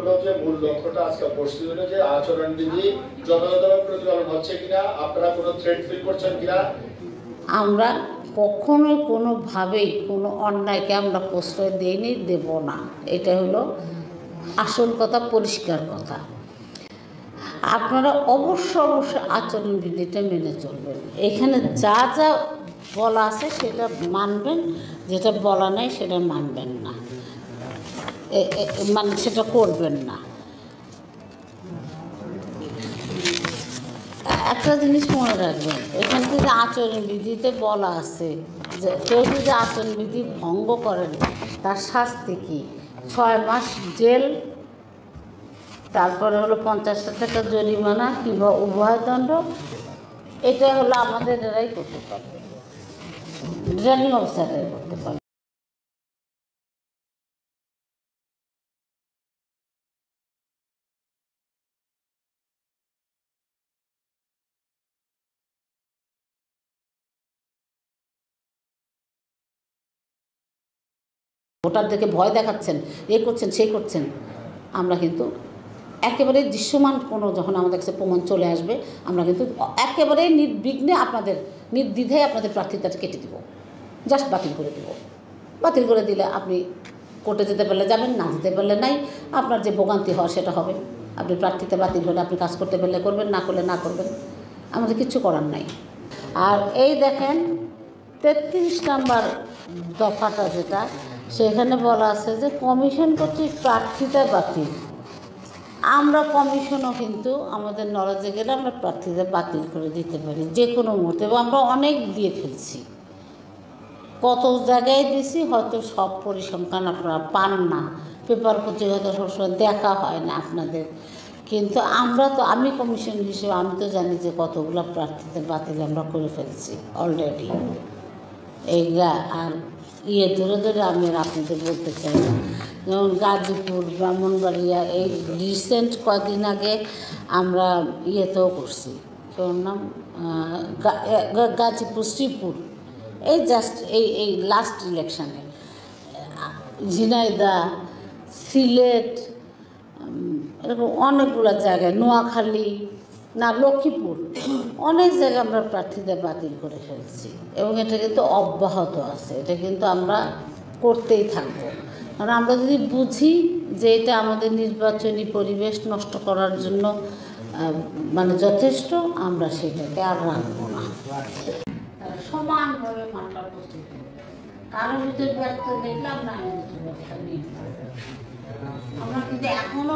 হলো যে মূল লক্ষ্যটা আজকে উপস্থিত হলো যে আচরণবিধি যথাযথভাবে প্রতিপালন হচ্ছে কিনা, আপনারা কোনো থ্রেট ফিল করছেন কিনা। আমরা কখনো কোনোভাবেই কোনো অন্যায়কে আমরা প্রশ্রয় দিইনি, দেব না। এটা হলো আসল কথা, পরিষ্কার কথা। আপনারা অবশ্যই আচরণবিধিটা মেনে চলবেন। এখানে যা যা বলা আছে সেটা মানবেন, যেটা বলা নাই সেটা মানবেন না, মানে সেটা করবেন না। একটা জিনিস মনে রাখবেন, এখানে যে আচরণবিধিতে বলা আছে যে কেউ যদি আচরণবিধি ভঙ্গ করেন তার শাস্তি কী, 6 মাস জেল, তারপরে হলো 50,000 টাকা জরিমানা কিংবা উভয় দণ্ড। এটা হলো আমাদের এরাই করতে পারবে, রিটার্নিং অফিসাররাই করতে পারবে। ভোটারদেরকে ভয় দেখাচ্ছেন, এ করছেন সে করছেন, আমরা কিন্তু একেবারে দৃশ্যমান কোনো যখন আমাদের কাছে প্রমাণ চলে আসবে আমরা কিন্তু একেবারে নির্বিঘ্নে আপনাদের নির্দ্বিধায় আপনাদের প্রার্থিতাটা কেটে দেব, জাস্ট বাতিল করে দেব। বাতিল করে দিলে আপনি কোর্টে যেতে পারলে যাবেন, না যেতে পারলে নাই, আপনার যে ভোগান্তি হওয়া সেটা হবে। আপনি প্রার্থিতা বাতিল হলে আপনি কাজ করতে পারলে করবেন, না করলে না করবেন, আমাদের কিচ্ছু করার নাই। আর এই দেখেন 33 নম্বর দফাটা যেটা, সেখানে বলা আছে যে কমিশন কর্তৃক প্রার্থিতা বাতিল। আমরা কমিশনও কিন্তু আমাদের নলেজে গেলে আমরা প্রার্থীদের বাতিল করে দিতে পারি যে কোনো মুহূর্তে, এবং আমরা অনেক দিয়ে ফেলছি, কত জায়গায় দিয়েছি, হয়তো সব পরিসংখ্যান আপনারা পান না, পেপার পত্রিকা সবসময় দেখা হয় না আপনাদের, কিন্তু আমরা তো, আমি কমিশন হিসেবে আমি তো জানি যে কতগুলো প্রার্থীদের বাতিল আমরা করে ফেলছি অলরেডি। এইগুলা আর ধরে ধরে আমি আর আপনাদের বলতে চাই না। যেমন গাজীপুর, ব্রাহ্মণবাড়িয়া, এই রিসেন্ট কদিন আগে আমরা ইয়েতেও করছি, তোর নাম গাজীপুর, শ্রীপুর, এই জাস্ট এই লাস্ট ইলেকশানে, ঝিনাইদহ, সিলেট, এরকম অনেকগুলো জায়গায়, নোয়াখালী, না লক্ষ্মীপুর, অনেক জায়গায় আমরা প্রার্থীদের বাতিল করে ফেলছি, এবং এটা কিন্তু অব্যাহত আছে, এটা কিন্তু আমরা করতেই থাকবো। কারণ আমরা যদি বুঝি যে এটা আমাদের নির্বাচনী পরিবেশ নষ্ট করার জন্য মানে যথেষ্ট, আমরা সেটাকে আর রাখবো না। সমানভাবে মানটা প্রস্তুত করবো, কারোর ভিতরে ব্যর্থ দেখলাম না, আমি ব্যর্থ নিই। আমরা কিন্তু এখনো